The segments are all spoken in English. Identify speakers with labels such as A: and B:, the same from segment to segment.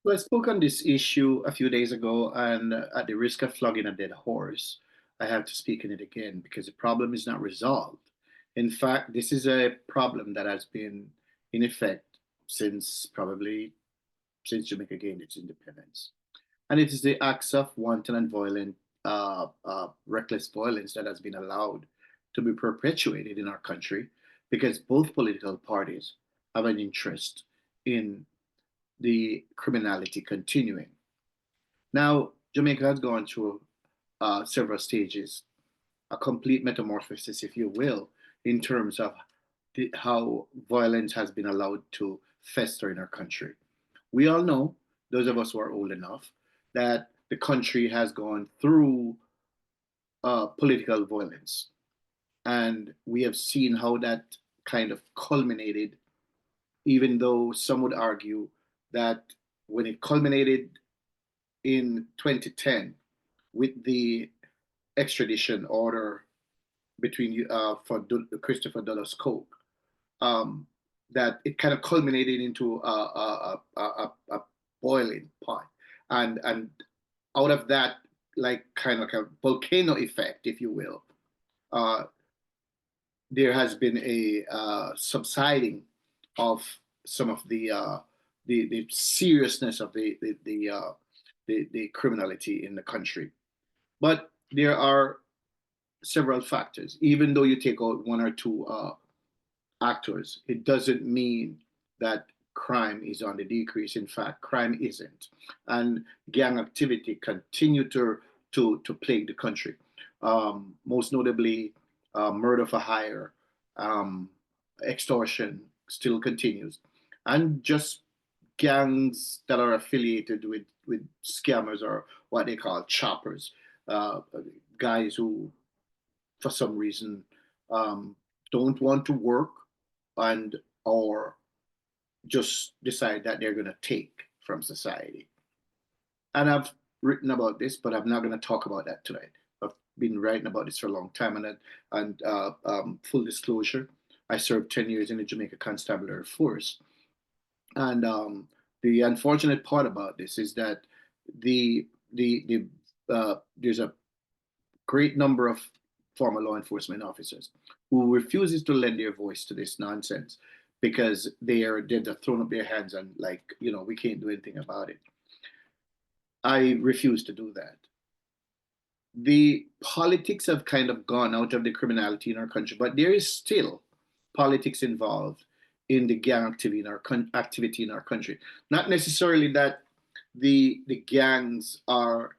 A: Well, I spoke on this issue a few days ago, and at the risk of flogging a dead horse, I have to speak on it again because the problem is not resolved. In fact, this is a problem that has been in effect since probably since Jamaica gained its independence. And it is the acts of wanton and violent, reckless violence that has been allowed to be perpetuated in our country because both political parties have an interest in the criminality continuing. Now, Jamaica has gone through several stages, a complete metamorphosis, if you will, in terms of how violence has been allowed to fester in our country. We all know, those of us who are old enough, that the country has gone through political violence. And we have seen how that kind of culminated, even though some would argue that when it culminated in 2010 with the extradition order between for Christopher Dulles Coke, um, that it kind of culminated into a boiling pot, and out of that, like kind of like a volcano effect, if you will, uh, there has been a subsiding of some of the seriousness of the criminality in the country. But there are several factors. Even though you take out one or two actors, it doesn't mean that crime is on the decrease. In fact, crime isn't, and gang activity continue to plague the country. Most notably, murder for hire, um, extortion still continues, and just gangs that are affiliated with scammers or what they call choppers, uh, guys who for some reason um, don't want to work and or just decide that they're going to take from society. And I've written about this, but I'm not going to talk about that tonight. I've been writing about this for a long time, and full disclosure, I served 10 years in the Jamaica Constabulary Force, and the unfortunate part about this is that there's a great number of former law enforcement officers who refuses to lend their voice to this nonsense because they're just throwing up their hands and like we can't do anything about it. I refuse to do that. The politics have kind of gone out of the criminality in our country, but there is still politics involved in the gang activity in our country. Not necessarily that the gangs are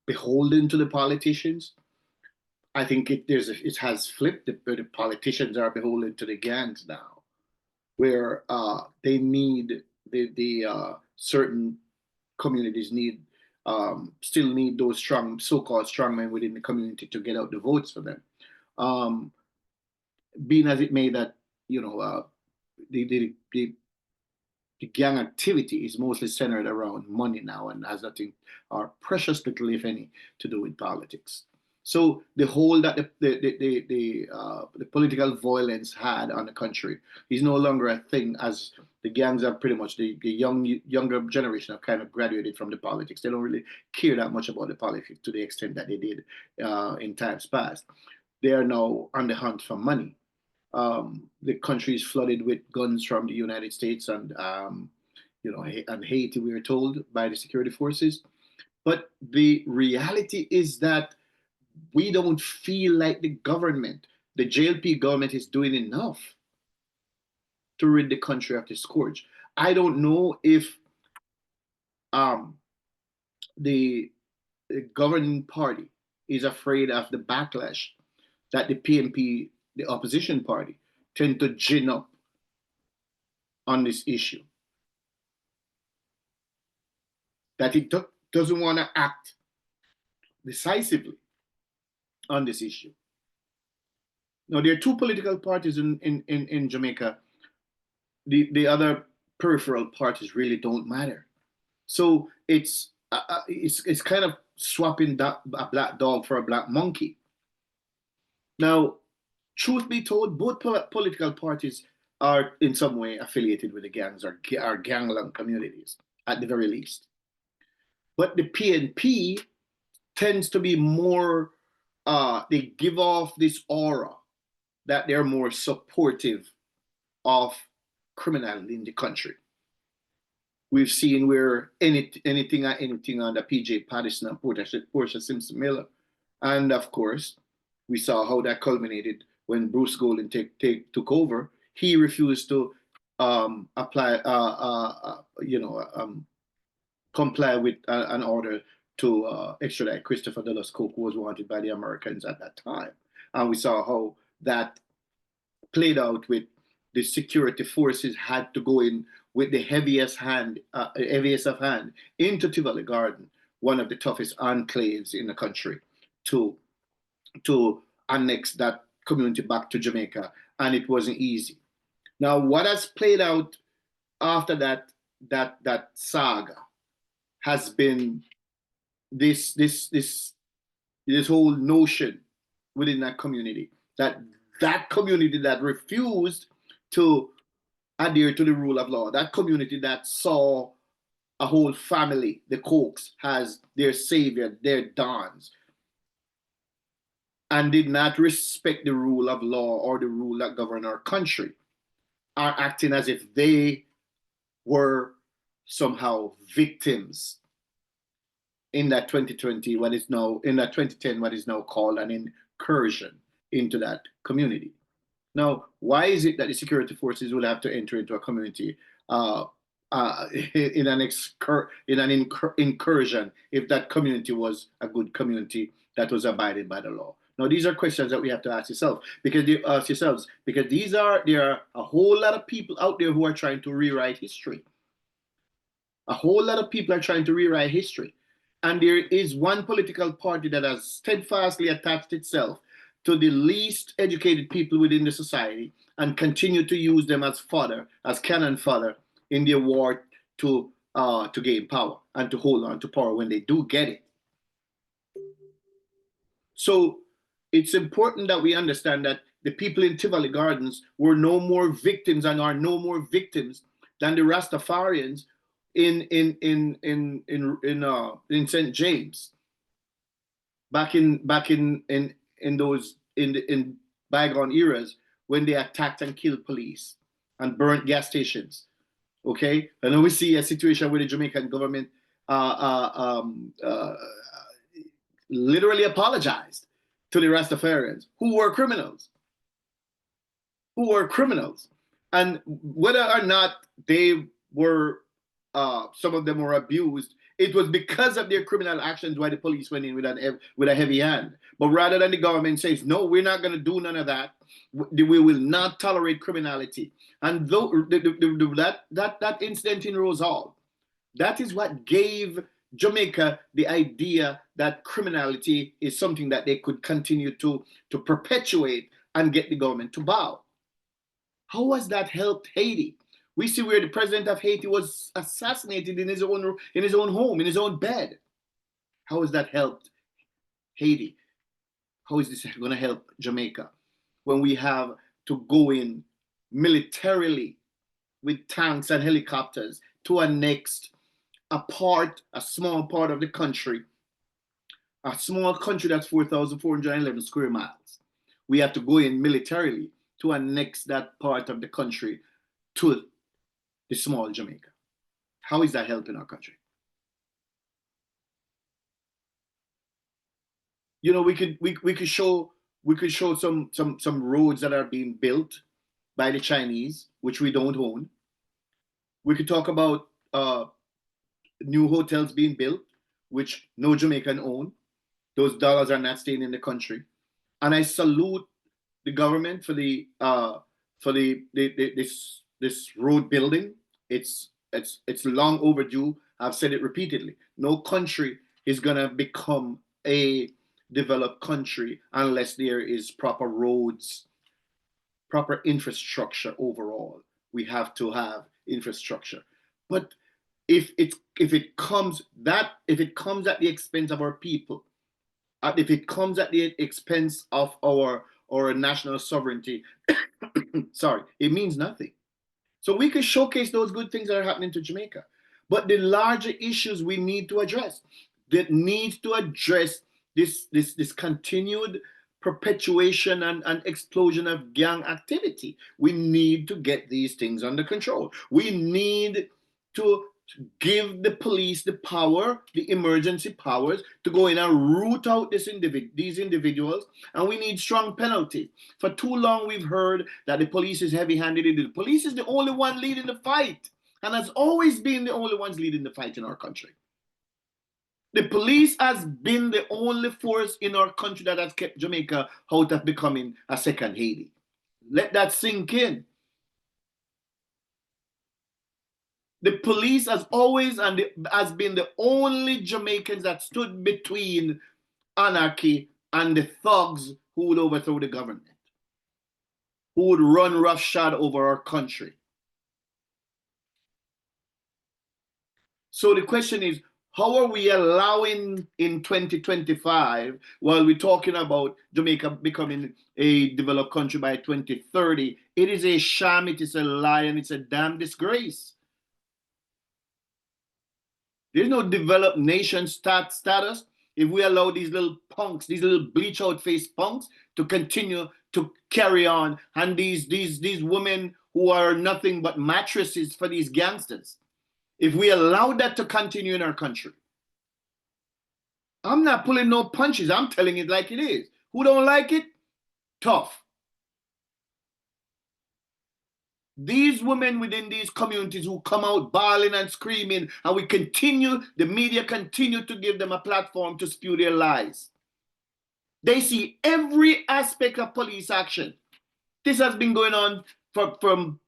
A: beholden to the politicians. I think it has flipped. The politicians are beholden to the gangs now, where they need the certain communities need still need those strong so-called strongmen within the community to get out the votes for them. Um, being as it may that the, the the the gang activity is mostly centered around money now and has nothing or precious little, if any, to do with politics. So the hold that the political violence had on the country is no longer a thing, as the gangs are pretty much the younger generation have kind of graduated from the politics. They don't really care that much about the politics to the extent that they did in times past. They are now on the hunt for money. The country is flooded with guns from the United States and Haiti, we are told by the security forces. But the reality is that we don't feel like the JLP government, is doing enough to rid the country of the scourge. I don't know if um, the, the governing party is afraid of the backlash that the PNP, the opposition party, tend to gin up on this issue, that it doesn't want to act decisively on this issue. Now, there are two political parties in Jamaica. The other peripheral parties really don't matter. So it's kind of swapping a black dog for a black monkey. Now, truth be told, both political parties are in some way affiliated with the gangs or gangland communities. at the very least. But the PNP tends to be more, they give off this aura that they're more supportive of criminality in the country. We've seen where anything under PJ Patterson and Portia Simpson Miller. And of course, we saw how that culminated when Bruce Golding took over. He refused to apply, comply with an order to extradite Christopher Dulles Coke, who was wanted by the Americans at that time. And we saw how that played out with the security forces had to go in with the heaviest of hand into Tivoli Garden, one of the toughest enclaves in the country, to annex that community back to Jamaica, and it wasn't easy. Now, what has played out after that saga has been this whole notion within that community that community that refused to adhere to the rule of law, that community that saw a whole family, the Cokes, as their savior, their dons, and did not respect the rule of law or the rule that govern our country, are acting as if they were somehow victims in that 2020, what is now, in that 2010, what is now called an incursion into that community. Now, why is it that the security forces will have to enter into a community in an incursion if that community was a good community that was abiding by the law? Now, these are questions that we have to ask yourselves, because there are a whole lot of people out there who are trying to rewrite history. A whole lot of people are trying to rewrite history. And there is one political party that has steadfastly attached itself to the least educated people within the society and continue to use them as fodder, as cannon fodder in their war to gain power and to hold on to power when they do get it. So it's important that we understand that the people in Tivoli Gardens were no more victims and are no more victims than the Rastafarians in St. James back in bygone eras when they attacked and killed police and burnt gas stations. Okay, and then we see a situation where the Jamaican government literally apologized to the Rastafarians, who were criminals, and whether or not they were, some of them were abused, it was because of their criminal actions why the police went in with a heavy hand. But rather than the government says, no, we're not going to do none of that, we will not tolerate criminality. And that incident in Rose Hall, that is what gave Jamaica the idea that criminality is something that they could continue to perpetuate and get the government to bow. How has that helped Haiti? We see where the president of Haiti was assassinated in his own home, in his own bed. How has that helped Haiti? How is this going to help Jamaica when we have to go in militarily with tanks and helicopters to annex a small part of the country, a small country that's 4,411 square miles? We have to go in militarily to annex that part of the country to the small Jamaica. How is that helping our country? You know, we could show some roads that are being built by the Chinese, which we don't own. We could talk about new hotels being built, which no Jamaican own. Those dollars are not staying in the country. And I salute the government for this road building. It's long overdue. I've said it repeatedly. No country is gonna become a developed country unless there is proper roads, proper infrastructure overall. We have to have infrastructure. But if it comes at the expense of our people, if it comes at the expense of our national sovereignty, sorry, it means nothing. So we could showcase those good things that are happening to Jamaica. but the larger issues we need to address, that needs to address this continued perpetuation and explosion of gang activity. We need to get these things under control. We need to give the police the power, the emergency powers, to go in and root out these individuals, and we need strong penalties. For too long, we've heard that the police is heavy-handed. The police is the only one leading the fight, and has always been the only ones leading the fight in our country. The police has been the only force in our country that has kept Jamaica out of becoming a second Haiti. Let that sink in. The police has always and has been the only Jamaicans that stood between anarchy and the thugs who would overthrow the government, who would run roughshod over our country. So the question is, how are we allowing in 2025, while we're talking about Jamaica becoming a developed country by 2030, it is a sham, it is a lie, and it's a damn disgrace. There's no developed nation status if we allow these little punks, these little bleach out face punks, to continue to carry on, and these women who are nothing but mattresses for these gangsters. If we allow that to continue in our country, I'm not pulling no punches. I'm telling it like it is. Who don't like it? Tough. These women within these communities who come out bawling and screaming, and the media continue to give them a platform to spew their lies. They see every aspect of police action. This has been going on from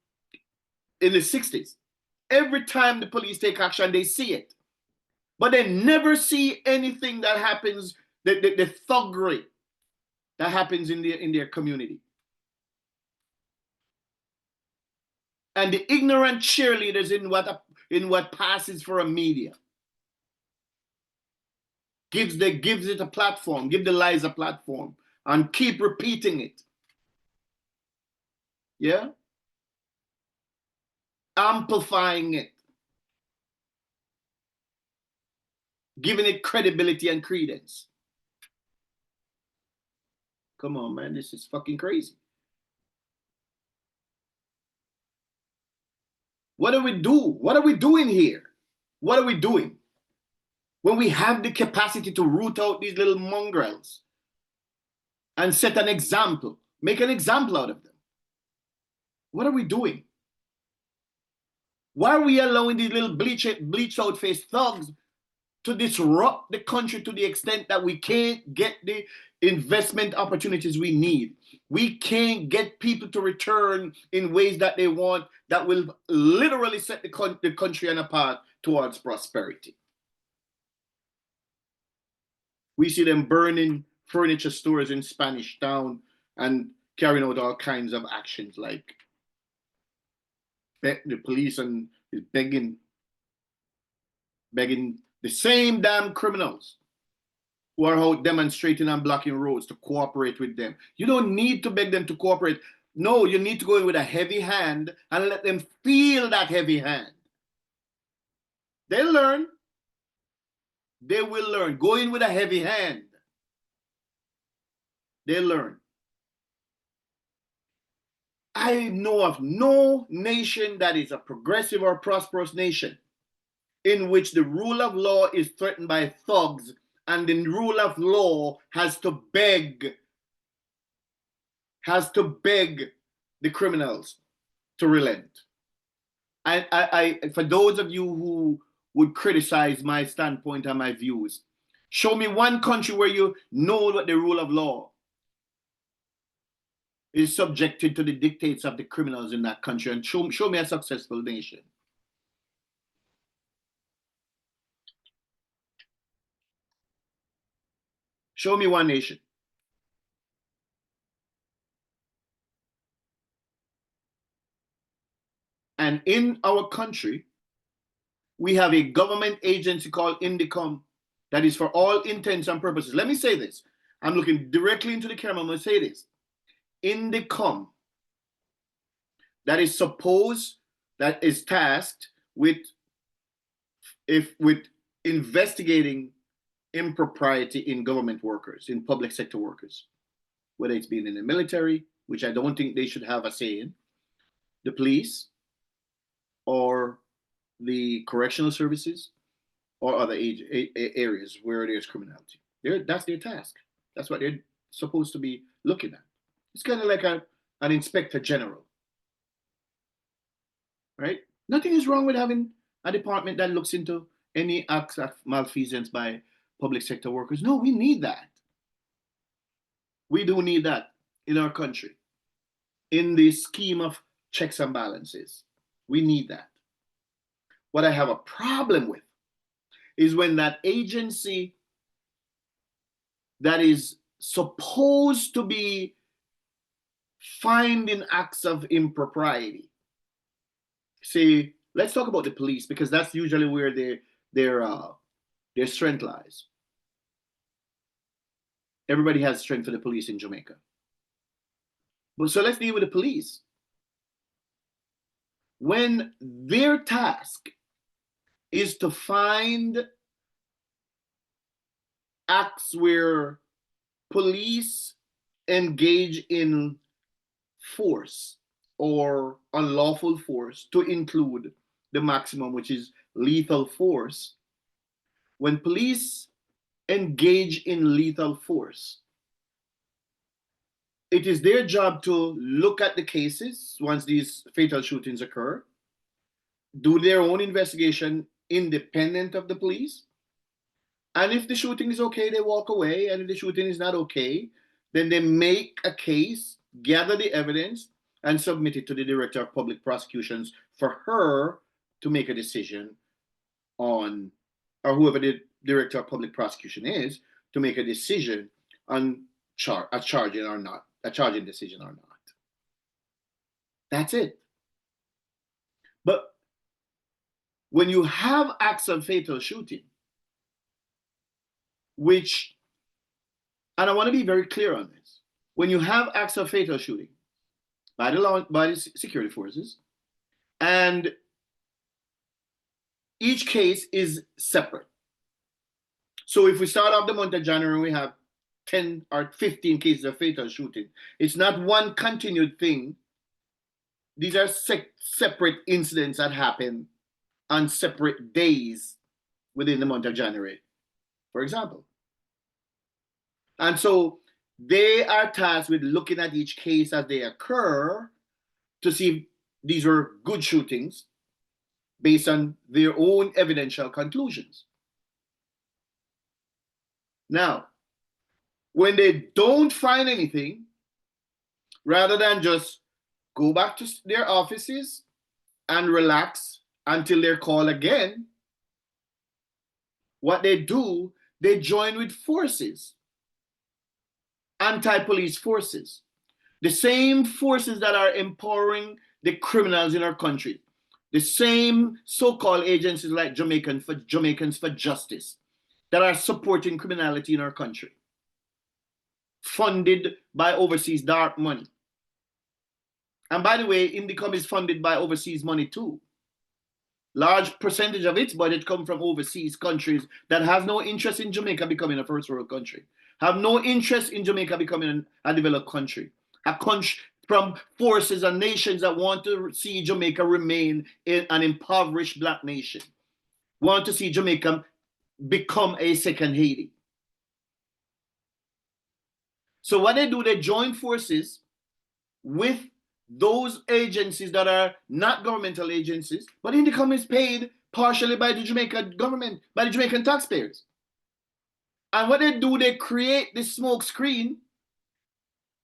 A: in the 60s. Every time the police take action, they see it. But they never see anything that happens, the thuggery that happens in their community. And the ignorant cheerleaders in what passes for a media gives it a platform, give the lies a platform, and keep repeating it. Yeah? Amplifying it. Giving it credibility and credence. Come on, man, this is fucking crazy. What do we do? What are we doing here? What are we doing? When we have the capacity to root out these little mongrels and set an example, make an example out of them. What are we doing? Why are we allowing these little bleached out face thugs to disrupt the country to the extent that we can't get the investment opportunities we need? We can't get people to return in ways that they want, that will literally set the country on a path towards prosperity. We see them burning furniture stores in Spanish Town and carrying out all kinds of actions, like the police and is begging the same damn criminals who are out demonstrating and blocking roads to cooperate with them. You don't need to beg them to cooperate. No, you need to go in with a heavy hand and let them feel that heavy hand. They'll learn. They will learn. Go in with a heavy hand. They'll learn. I know of no nation that is a progressive or prosperous nation in which the rule of law is threatened by thugs and the rule of law has to beg the criminals to relent. I for those of you who would criticize my standpoint and my views, show me one country where you know what the rule of law is subjected to the dictates of the criminals in that country, and show me a successful nation. Show me one nation. And in our country, we have a government agency called INDECOM that is for all intents and purposes. Let me say this. I'm looking directly into the camera. I'm going to say this. INDECOM that is tasked with if with investigating impropriety in government workers, in public sector workers, whether it's been in the military, which I don't think they should have a say in, the police, or the correctional services, or other areas where there's criminality. That's their task. That's what they're supposed to be looking at. It's kind of like an inspector general, right? Nothing is wrong with having a department that looks into any acts of malfeasance by public sector workers. No, we need that. We do need that in our country. In the scheme of checks and balances, we need that. What I have a problem with is when that agency that is supposed to be finding acts of impropriety. See, let's talk about the police, because that's usually where their strength lies. Everybody has strength for the police in Jamaica. But so let's deal with the police. When their task is to find acts where police engage in force or unlawful force, to include the maximum, which is lethal force, when police engage in lethal force, it is their job to look at the cases once these fatal shootings occur, do their own investigation independent of the police, and if the shooting is okay, they walk away, and if the shooting is not okay, then they make a case, gather the evidence, and submit it to the Director of Public Prosecutions for her to make a decision on, or whoever the Director of Public Prosecution is, to make a decision on a charging decision or not. That's it. But when you have acts of fatal shooting, which, and I want to be very clear on this, when you have acts of fatal shooting by the security forces, and each case is separate. So if we start off the month of January, we have 10 or 15 cases of fatal shooting. It's not one continued thing. These are separate incidents that happen on separate days within the month of January, for example. And so they are tasked with looking at each case as they occur to see if these were good shootings based on their own evidential conclusions. Now, when they don't find anything, rather than just go back to their offices and relax until they're called again, what they do, they join with forces, anti-police forces, the same forces that are empowering the criminals in our country, the same so-called agencies like Jamaicans for Justice that are supporting criminality in our country, funded by overseas dark money. And by the way, Indicom is funded by overseas money too. Large percentage of its budget come from overseas countries that have no interest in Jamaica becoming a first world country, have no interest in Jamaica becoming a developed country, a country from forces and nations that want to see Jamaica remain an impoverished black nation, want to see Jamaica become a second Haiti. So what they do, they join forces with those agencies that are not governmental agencies, but Indicom is paid partially by the Jamaican government, by the Jamaican taxpayers. And what they do, they create this smoke screen,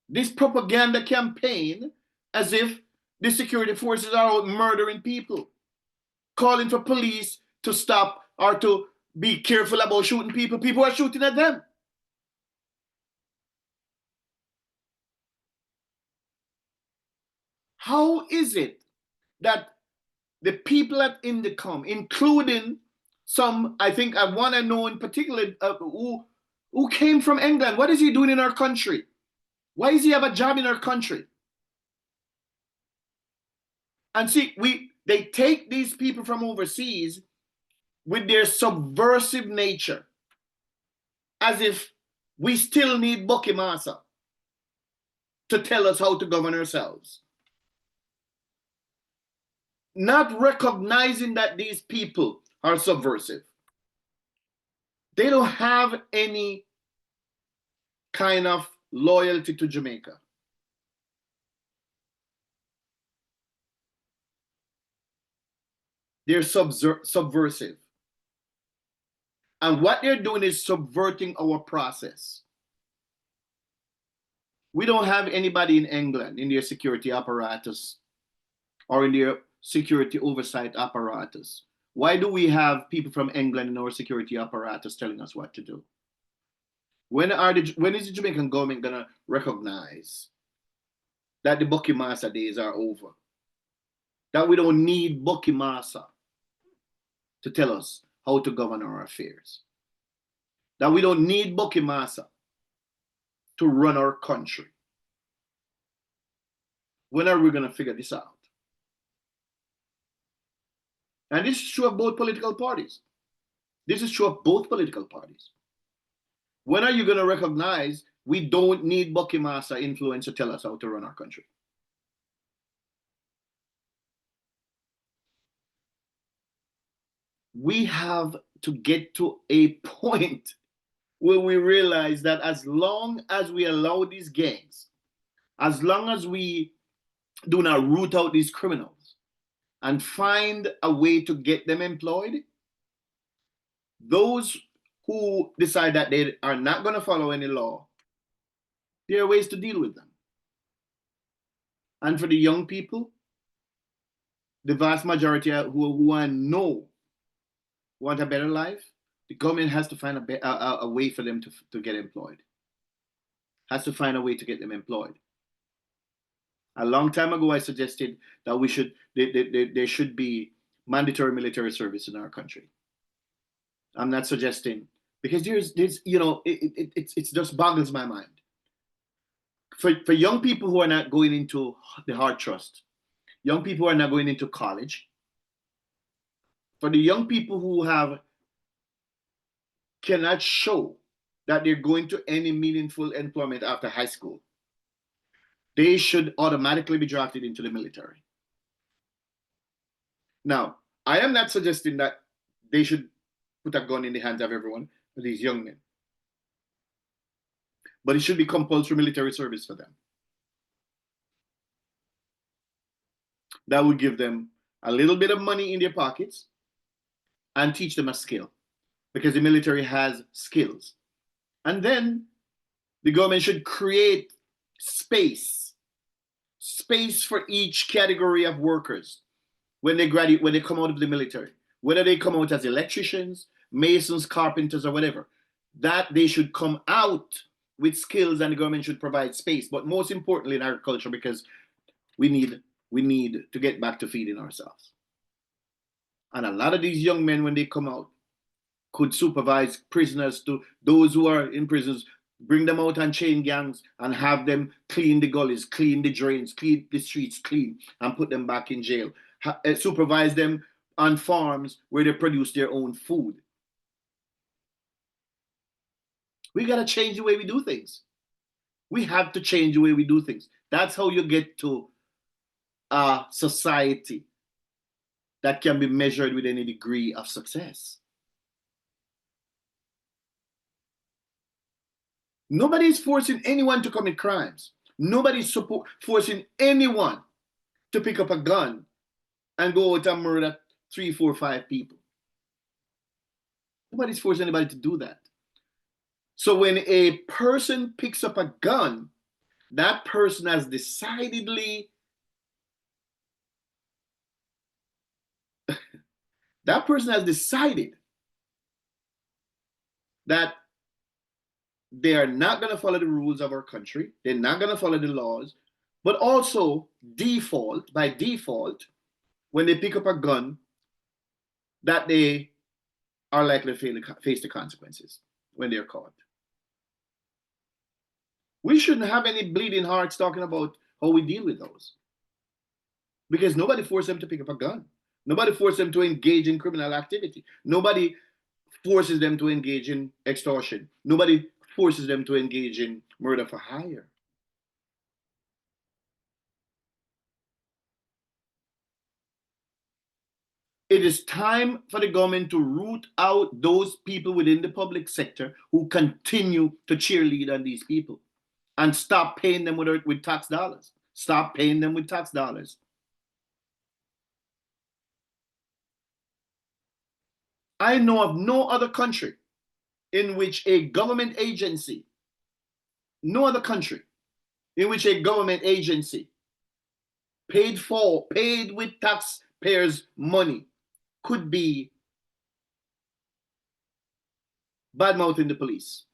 A: this propaganda campaign, as if the security forces are out murdering people, calling for police to stop or to be careful about shooting people. People are shooting at them. How is it that the people at Indicom, including some, I think one I know in particular, who came from England, what is he doing in our country? Why does he have a job in our country? And see, they take these people from overseas with their subversive nature, as if we still need Bucky Massa to tell us how to govern ourselves. Not recognizing that these people are subversive. They don't have any kind of loyalty to Jamaica. They're subversive. And what they're doing is subverting our process. We don't have anybody in England in their security apparatus or in their security oversight apparatus. Why do we have people from England in our security apparatus telling us what to do? When is the Jamaican government gonna recognize that the Bucky Massa days are over? That we don't need Bucky Massa to tell us how to govern our affairs. That we don't need Bucky Massa to run our country. When are we gonna figure this out? And this is true of both political parties. This is true of both political parties. When are you going to recognize we don't need Bucky Massa influence to tell us how to run our country? We have to get to a point where we realize that as long as we allow these gangs, as long as we do not root out these criminals and find a way to get them employed, those who decide that they are not going to follow any law, there are ways to deal with them. And for the young people, the vast majority who want a better life, the government has to find a way for them to get employed. Has to find a way to get them employed. A long time ago, I suggested that there should be mandatory military service in our country. I'm not suggesting, because there's it just boggles my mind. For young people who are not going into the hard trust, young people who are not going into college, for the young people who cannot show that they're going to any meaningful employment after high school, they should automatically be drafted into the military. Now, I am not suggesting that they should put a gun in the hands of everyone, for these young men. But it should be compulsory military service for them. That would give them a little bit of money in their pockets and teach them a skill, because the military has skills. And then the government should create space for each category of workers when they graduate, when they come out of the military, whether they come out as electricians, masons, carpenters, or whatever, that they should come out with skills, and the government should provide space. But most importantly in agriculture, because we need to get back to feeding ourselves. And a lot of these young men, when they come out, could supervise prisoners, to those who are in prisons, bring them out on chain gangs and have them clean the gullies, clean the drains, clean the streets, clean, and put them back in jail. Supervise them on farms where they produce their own food. We got to change the way we do things. We have to change the way we do things. That's how you get to a society that can be measured with any degree of success. Nobody's forcing anyone to commit crimes. Nobody's forcing anyone to pick up a gun and go out and murder 3, 4, 5 people. Nobody's forcing anybody to do that. So when a person picks up a gun, that person has decided that they are not going to follow the rules of our country. They're not going to follow the laws, but also by default, when they pick up a gun, that they are likely to face the consequences when they're caught. We shouldn't have any bleeding hearts talking about how we deal with those, because nobody forced them to pick up a gun. Nobody forces them to engage in criminal activity. Nobody forces them to engage in extortion. Nobody forces them to engage in murder for hire. It is time for the government to root out those people within the public sector who continue to cheerlead on these people and stop paying them with tax dollars. Stop paying them with tax dollars. I know of no other country in which a government agency, no other country in which a government agency paid with taxpayers' money could be bad mouthing the police.